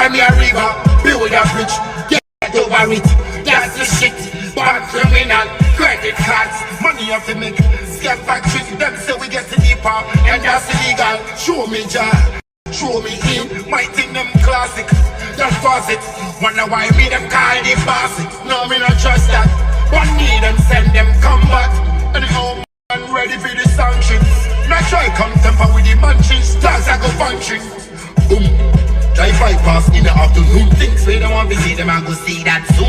Cry me a river, build a bridge, get over it. That's the shit. Bad criminal, credit cards, money have to make. Scam factories, them say we get deeper, and that's illegal. Show me jar, show me in. My thing them classic, just pause it. Wonder why me them call the boss it. No, me not trust that. One need them send them combat. And home man ready for the sanctions. Not try come temper with the munchies. Stars I go function. Boom. Drive bypass in the afternoon. Things we don't want to see them, I go see that soon.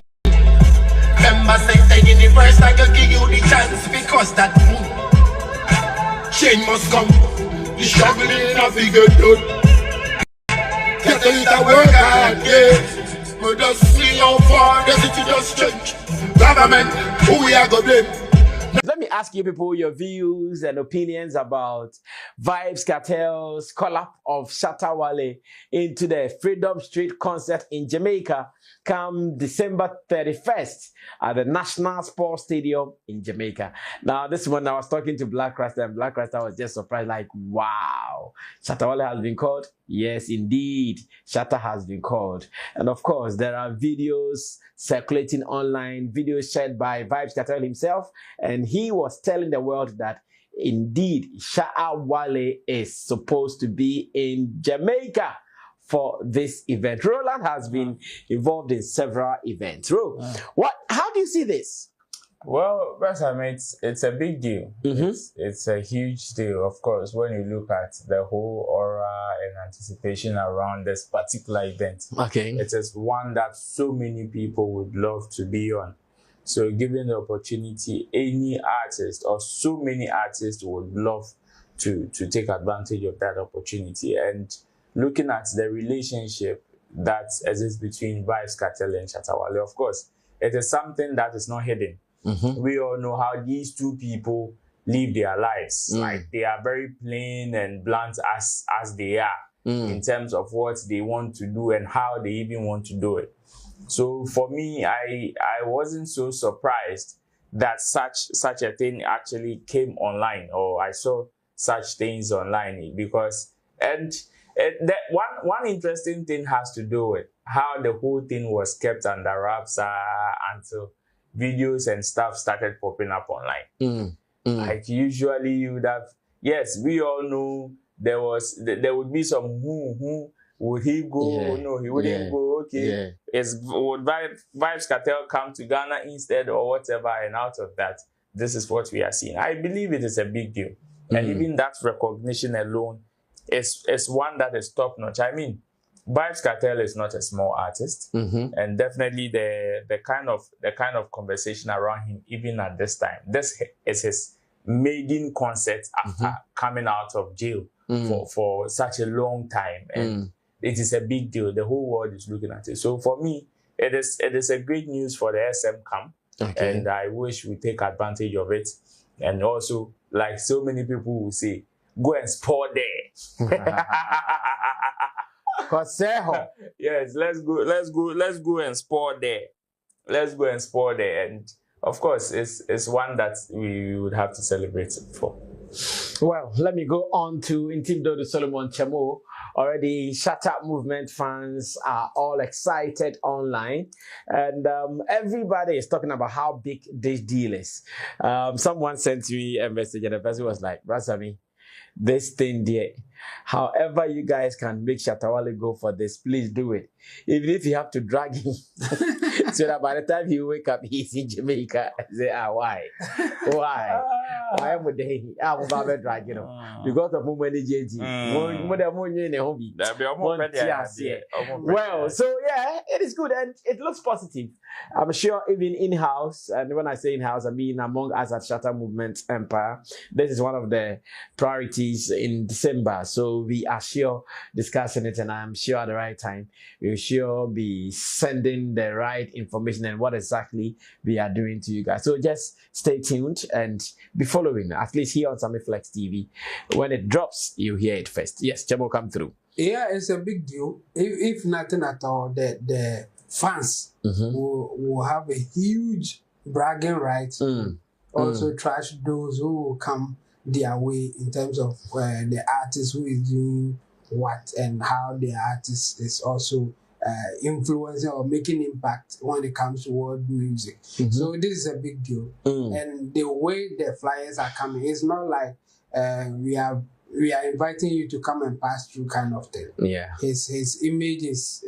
Remember say in the first I can give you the chance because that moon. Change must come. The struggling of the good done. Get the little work hard, yeah. But just see how far the city just change. Government, who we are go blame? Let me ask you people your views and opinions about Vybz Kartel's call-up of Shatta Wale into the Freedom Street concert in Jamaica come December 31st at the National Sports Stadium in Jamaica. Now, this one I was talking to Black Rasta, and Black Rasta was just surprised, like, wow, Shatta Wale has been called? Yes, indeed, Shatta has been called. And of course, there are videos circulating online, videos shared by Vybz Kartel himself, and he was telling the world that indeed Shatta Wale is supposed to be in Jamaica for this event. Roland has been involved in several events. How do you see this? Well, it's a big deal. It's a huge deal, of course, when you look at the whole aura and anticipation around this particular event. Okay. It is one that so many people would love to be on. So given the opportunity, any artist or so many artists would love to take advantage of that opportunity. And looking at the relationship that exists between Vybz Kartel and Shatta Wale, of course, it is something that is not hidden. We all know how these two people live their lives. Like, they are very plain and blunt as they are in terms of what they want to do and how they even want to do it. So for me, I wasn't so surprised that such a thing actually came online, or I saw such things online, because that one interesting thing has to do with how the whole thing was kept under wraps until videos and stuff started popping up online. Like, usually you would have, yes, we all know there would be some who would he go? No, he wouldn't go. Okay, would Vybz Kartel come to Ghana instead or whatever? And out of that, this is what we are seeing. I believe it is a big deal, and even that recognition alone is one that is top notch. I mean, Vybz Kartel is not a small artist, and definitely the kind of conversation around him, even at this time, this is his maiden concert after coming out of jail for such a long time, and it is a big deal. The whole world is looking at it. So for me, it is a great news for the SM camp, and I wish we take advantage of it. And also, like so many people will say, go and sport there. Yes, let's go and sport there. Let's go and sport there. And of course, it's one that we would have to celebrate for. Well, let me go on to Intim Dodo Solomon Chamo. Already, Shatta movement fans are all excited online, and everybody is talking about how big this deal is. Someone sent me a message, and the person was like, Rasami, this thing there, however you guys can make Shatta Wale go for this, please do it. Even if you have to drag him so that by the time he wake up, he's in Jamaica. I say, why? Why would they? I will never drag, because of money JT. Well, so yeah, it is good and it looks positive. I'm sure even in-house, and when I say in-house, I mean among us at Shatta Movement Empire, this is one of the priorities in December. So we are sure discussing it, and I'm sure at the right time, we'll sure be sending the right information and what exactly we are doing to you guys. So just stay tuned and be following, at least here on Samiflex TV. When it drops, you hear it first. Yes, Chamo, come through. Yeah, it's a big deal. If nothing at all, the fans will have a huge bragging right. Also trash those who will come their way in terms of the artist who is doing what and how the artist is also influencing or making impact when it comes to world music. So this is a big deal. And the way the flyers are coming, it's not like we are inviting you to come and pass through kind of thing. Yeah. His image is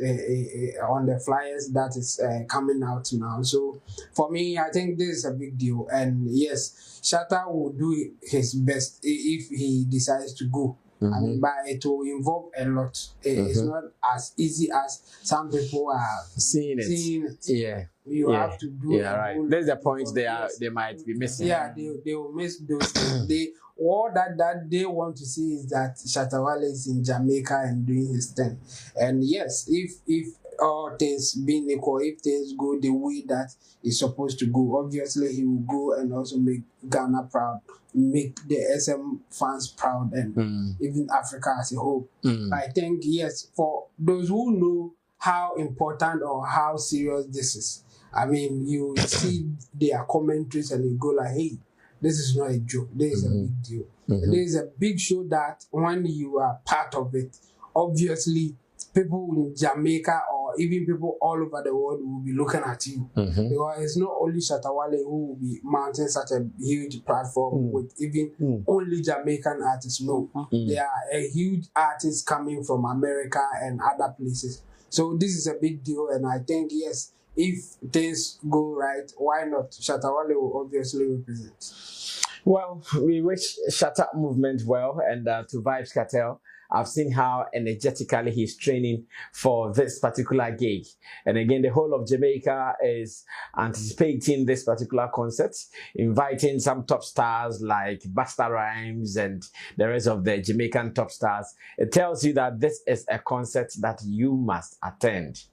on the flyers that is coming out now. So for me, I think this is a big deal. And yes, Shatta will do his best if he decides to go. I mean, but it will involve a lot. It's not as easy as some people are seeing it. Yeah. You have to do. Yeah, right. There's the points they might be missing. Yeah, they will miss those things. All that they want to see is that Shatta Wale is in Jamaica and doing his thing. And yes, if all things being equal, if things go the way that it's supposed to go, obviously he will go and also make Ghana proud, make the SM fans proud, and even Africa as a whole. I think, yes, for those who know how important or how serious this is, I mean, you see their commentaries and you go like, hey, this is not a joke. This is a big deal. There is a big show that when you are part of it, obviously people in Jamaica or even people all over the world will be looking at you. Because it's not only Shatta Wale who will be mounting such a huge platform with even only Jamaican artists. No, there are a huge artists coming from America and other places. So this is a big deal, and I think, yes, if things go right, why not? Shatta Wale will obviously represent. Well, we wish Shatta movement well, and to Vybz Kartel, I've seen how energetically he's training for this particular gig. And again, the whole of Jamaica is anticipating this particular concert, inviting some top stars like Busta Rhymes and the rest of the Jamaican top stars. It tells you that this is a concert that you must attend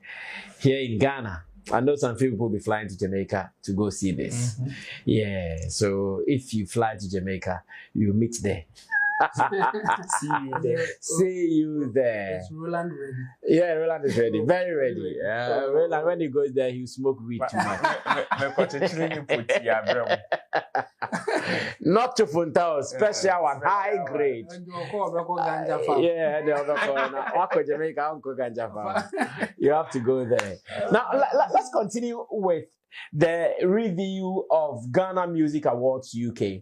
here in Ghana. I know some people will be flying to Jamaica to go see this. Yeah, so if you fly to Jamaica, you meet there. See you there. See you there. Is Roland ready? Yeah, Roland is ready. Very ready. Roland, when he goes there, he'll smoke weed too much. Not to Funtao, special one, high grade. Yeah, Jamaica, you have to go there. Now, let's continue with the review of Ghana Music Awards UK.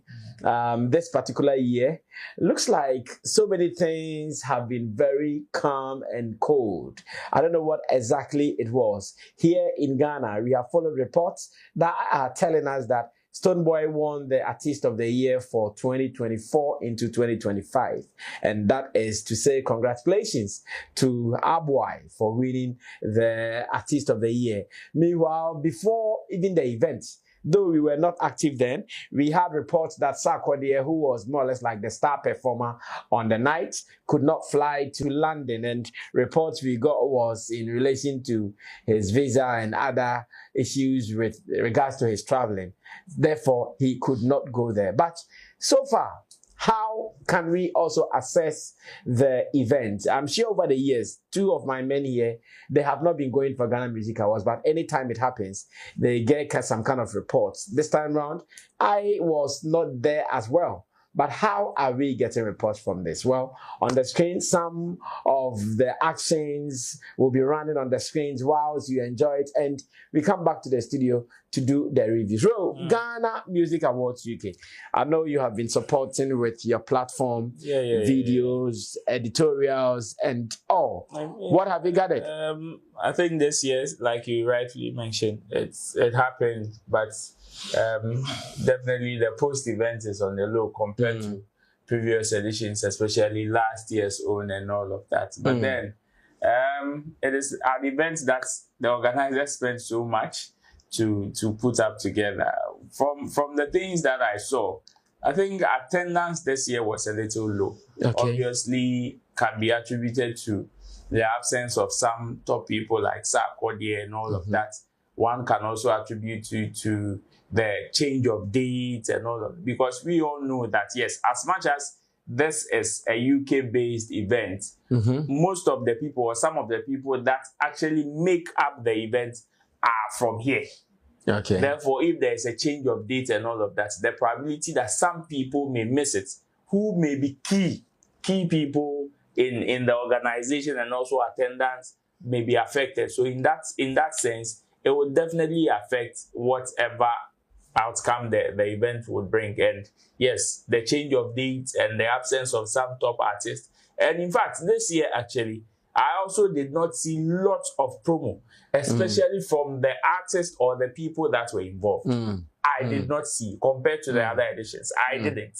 This particular year, looks like so many things have been very calm and cold. I don't know what exactly it was. Here in Ghana, we have followed reports that are telling us that Stonebwoy won the Artist of the Year for 2024 into 2025. And that is to say congratulations to our boy for winning the Artist of the Year. Meanwhile, before even the event, though we were not active then, we had reports that Sarkodie, who was more or less like the star performer on the night, could not fly to London. And reports we got was in relation to his visa and other issues with regards to his traveling. Therefore, he could not go there. But so far, how can we also assess the event? I'm sure over the years, two of my men here, they have not been going for Ghana Music Awards, but anytime it happens, they get some kind of reports. This time round, I was not there as well. But how are we getting reports from this? Well, on the screen, some of the actions will be running on the screens whilst you enjoy it. And we come back to the studio to do the reviews. So, Ghana Music Awards UK. I know you have been supporting with your platform, videos, editorials, and all. What have you gathered? I think this year, like you rightly mentioned, it happened, but definitely the post-event is on the low compared to previous editions, especially last year's own and all of that. But then it is an event that the organizers spent so much to put up together. From the things that I saw, I think attendance this year was a little low. Obviously, can be attributed to the absence of some top people like Sarkodie and all of that. One can also attribute to the change of dates and all of it, because we all know that, yes, as much as this is a UK-based event, most of the people or some of the people that actually make up the event are from here. Therefore, if there is a change of date and all of that, the probability that some people may miss it, who may be key people in the organization and also attendance, may be affected. So in that sense, it would definitely affect whatever outcome the event would bring. And yes, the change of dates and the absence of some top artists. And in fact, this year actually, I also did not see lots of promo, especially from the artists or the people that were involved. I did not see compared to the other editions. I didn't.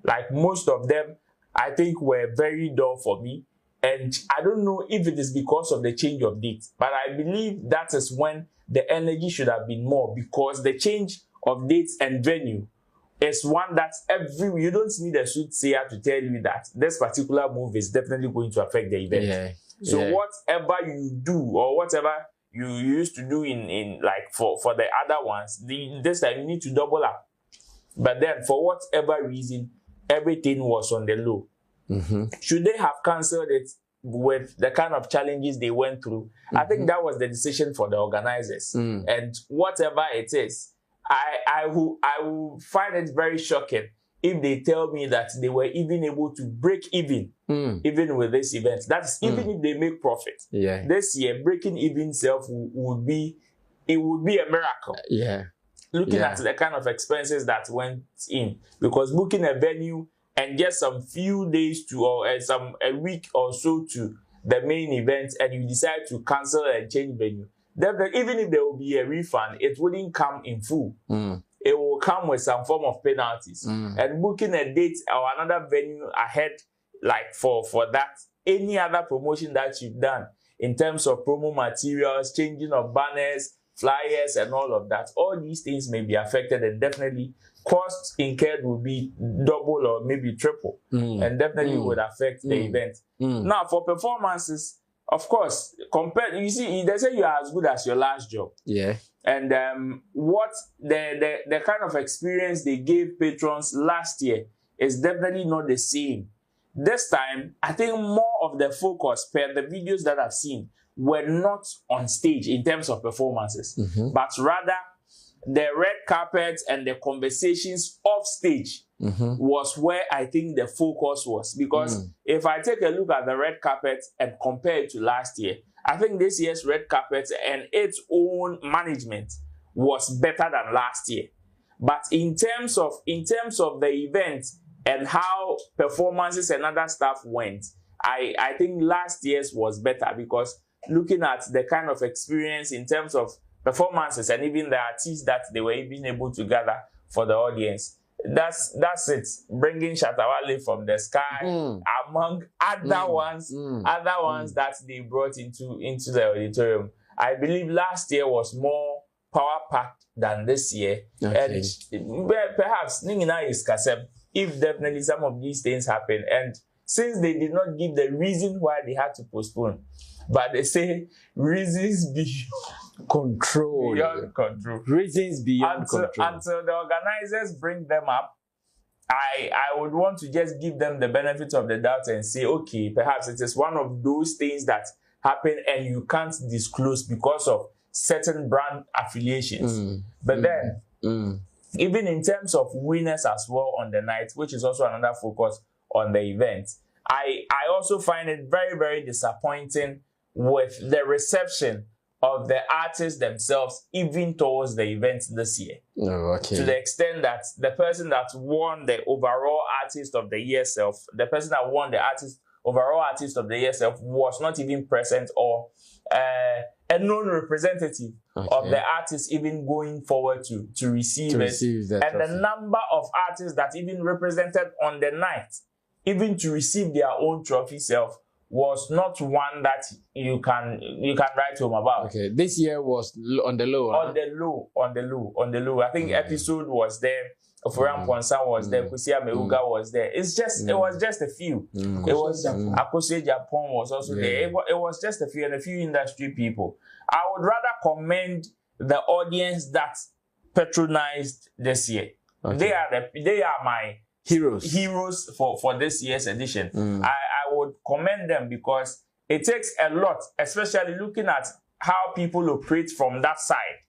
Like most of them, I think were very dull for me. And I don't know if it is because of the change of dates, but I believe that is when the energy should have been more, because the change of dates and venue is one that you don't need a soothsayer to tell you that this particular move is definitely going to affect the event. So whatever you do or whatever you used to do in like for the other ones, this time you need to double up. But then for whatever reason, everything was on the low. Should they have cancelled it with the kind of challenges they went through? I think that was the decision for the organizers. And whatever it is, I will find it very shocking if they tell me that they were even able to break even with this event. That's even if they make profit. This year, breaking even self would be a miracle. Looking at the kind of expenses that went in, because booking a venue and just some few days to or a week or so to the main event, and you decide to cancel and change venue, even if there will be a refund, it wouldn't come in full. It will come with some form of penalties. And booking a date or another venue ahead, like for that, any other promotion that you've done in terms of promo materials, changing of banners, flyers, and all of that, all these things may be affected, and definitely costs incurred will be double or maybe triple, and definitely would affect the event. Now, for performances, of course, you see, they say you are as good as your last job. And what the kind of experience they gave patrons last year is definitely not the same. This time, I think more of the focus per the videos that I've seen were not on stage in terms of performances, but rather the red carpet and the conversations off stage was where I think the focus was. Because if I take a look at the red carpet and compare it to last year, I think this year's red carpet and its own management was better than last year. But in terms of the event and how performances and other stuff went, I think last year's was better, because looking at the kind of experience in terms of performances and even the artists that they were even able to gather for the audience, that's it. Bringing Shatta Wale from the sky among other ones that they brought into the auditorium. I believe last year was more power packed than this year. And perhaps Ningina is Kasem, if definitely some of these things happen, and since they did not give the reason why they had to postpone, but they say reasons beyond control. Reasons beyond control. Until the organizers bring them up, I would want to just give them the benefit of the doubt and say, okay, perhaps it is one of those things that happen and you can't disclose because of certain brand affiliations. But then, even in terms of winners as well on the night, which is also another focus on the event, I also find it very, very disappointing with the reception of the artists themselves, even towards the event this year. To the extent that the person that won the overall artist of the year self, the person that won the overall artist of the year self was not even present, or a known representative of the artist even going forward to receive it. And the number of artists that even represented on the night, even to receive their own trophy self, was not one that you can write home about. This year was on the low. On the low. I think Episode was there. Ofuram Ponsa was there. Kusia Meuga was there. It was just a few. It was Akose Japan was also there. It was just a few, and a few industry people. I would rather commend the audience that patronized this year. They are my heroes for this year's edition. I would commend them, because it takes a lot, especially looking at how people operate from that side.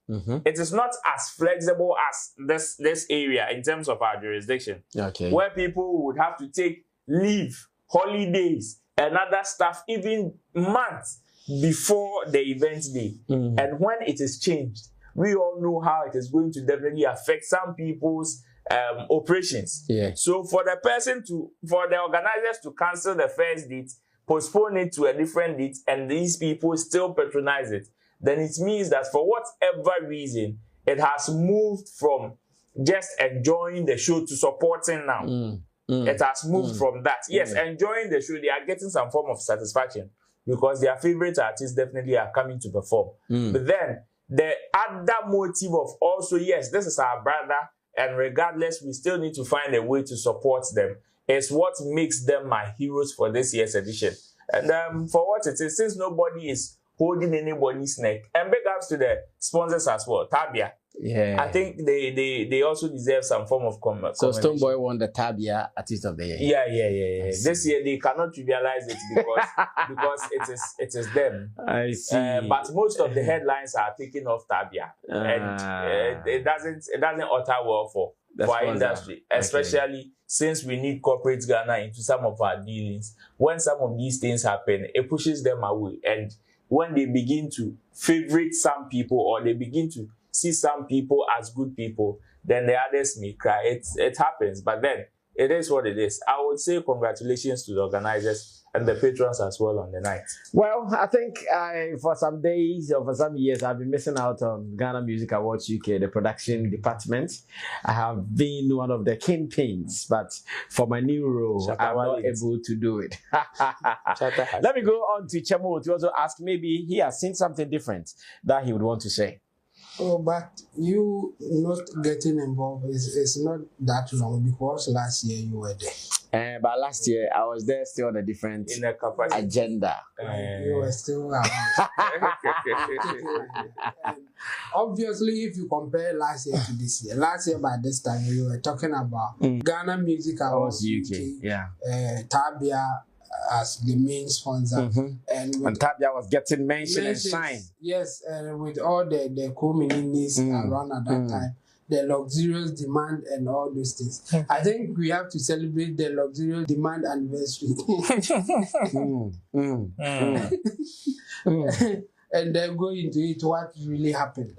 It is not as flexible as this area in terms of our jurisdiction, where people would have to take leave, holidays, and other stuff, even months, before the event day. And when it is changed, we all know how it is going to definitely affect some people's operations. So for the organizers to cancel the first date, postpone it to a different date, and these people still patronize it, then it means that for whatever reason, it has moved from just enjoying the show to supporting now. It has moved from that. Yes, enjoying the show, they are getting some form of satisfaction because their favorite artists definitely are coming to perform. But then the other motive of also, yes, this is our brother, and regardless, we still need to find a way to support them, is what makes them my heroes for this year's edition. And for what it is, since nobody is holding anybody's neck, and big ups to the sponsors as well, Tabia. I think they also deserve some form of So Stonebwoy won the Tabia Artist of the Year. Yeah. This year they cannot trivialize it because it is them. I see. But most of the headlines are taking off Tabia, and it doesn't utter well for our industry, especially since we need corporate Ghana into some of our dealings. When some of these things happen, it pushes them away, and when they begin to favorite some people or they begin to see some people as good people, then the others may cry. It happens, but then it is what it is. I would say congratulations to the organizers and the patrons as well on the night. Well, I think for some days or for some years, I've been missing out on Ghana Music Awards UK, the production department. I have been one of the kingpins, but for my new role, I'm not able to do it. Let me go on to Chemo to also ask, maybe he has seen something different that he would want to say. Oh, but you not getting involved is not that long because last year you were there. But last year I was there still on a different agenda. You were still around. Obviously, if you compare last year to this year, last year by this time we were talking about Ghana Music Awards UK, Tabia as the main sponsor, and Tabia was getting mentioned and shine. Yes, and with all the co-ministers around at that time, the luxurious demand and all those things. I think we have to celebrate the luxurious demand anniversary. And then go into it, what really happened.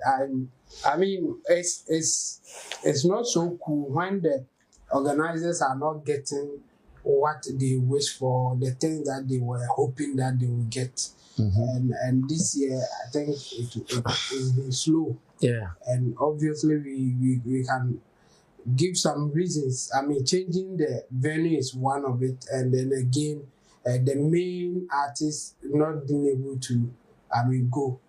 I mean, it's not so cool when the organizers are not getting what they wish for, the things that they were hoping that they would get. And this year, I think it's been slow. And obviously, we can give some reasons. I mean, changing the venue is one of it. And then again, the main artist not being able to, go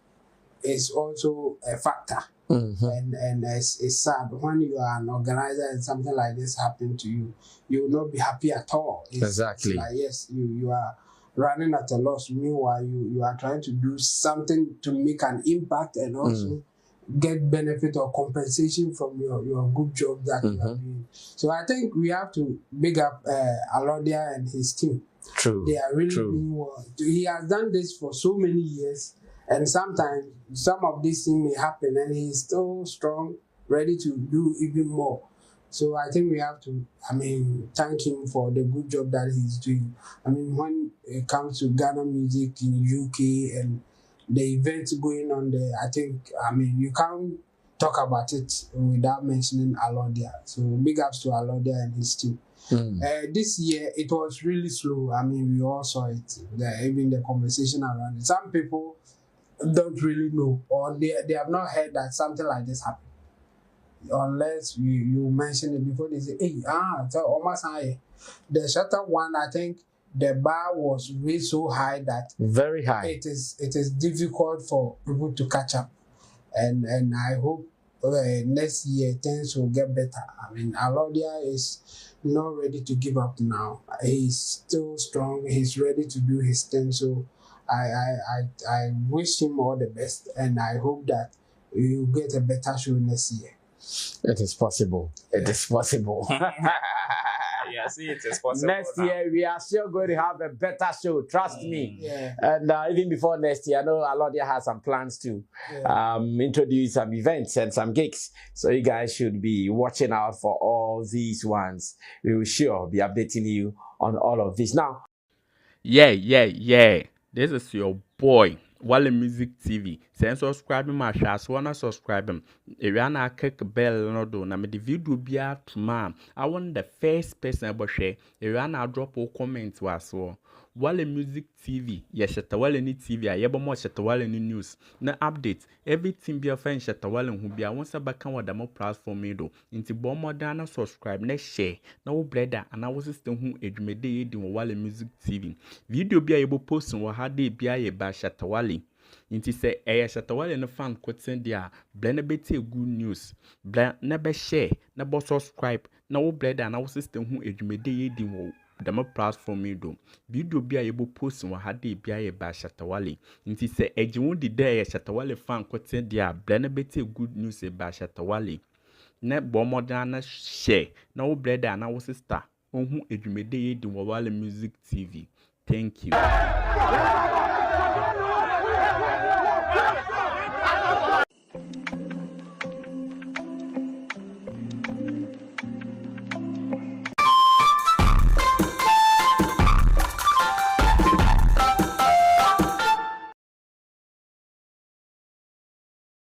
is also a factor. And it's sad when you are an organizer and something like this happen to you, you will not be happy at all. It's like, yes, you are running at a loss. Meanwhile, you are trying to do something to make an impact and also get benefit or compensation from your good job that you are doing. So I think we have to big up Alodia and his team. They are really doing well. He has done this for so many years. And sometimes some of these things may happen and he's still strong, ready to do even more. So I think we have to, thank him for the good job that he's doing. When it comes to Ghana music in UK and the events going on there, I think, you can't talk about it without mentioning Alodia. So big ups to Alodia and his team. This year, it was really slow. We all saw it. Even the conversation around it. Some people don't really know, or they have not heard that something like this happened. Unless you mention it before, they say, hey, so almost high. The Shatta one, I think the bar was raised so high that very high. It is difficult for people to catch up. And I hope next year things will get better. Alodia is not ready to give up now. He's still strong. He's ready to do his thing. So I wish him all the best, and I hope that you get a better show next year. It is possible. It is possible. See, it is possible. Next year, we are still going to have a better show. Trust me. And even before next year, I know Alodia has some plans to introduce some events and some gigs. So you guys should be watching out for all these ones. We will sure be updating you on all of this. Now, Yeah. This is your boy, Wale Music TV. Send subscribe my share, wanna subscribe him. Iriana click bell no do. Na me the video be out tomorrow. I want the first person about share. Iriana drop all comments was so. Wale Music TV, yes, Shatta Wale ni TV, I yeba more Shatta Wale ni news. Na update, everything be a friend Shatta Wale who be a once a back on the more platform do. Into bomb more than subscribe, next share, no brother, and I was still who edumede in Wale Music TV. Video be able post on what had they be a ba Shatta Wale. Inti say Shatta Wale no fan quoting there, blend bete good news, blend never share, never subscribe, no brother, and I was still who edumede in the more platform do. Video be able post on had they be a ba Shatta Wale. Inti say ejimu di there Shatta Wale fan quoting there, blend bete good news ba Shatta Wale. Ne bomb dana share, no brother, and I was sister. Who edumede in Wale Music TV. Thank you.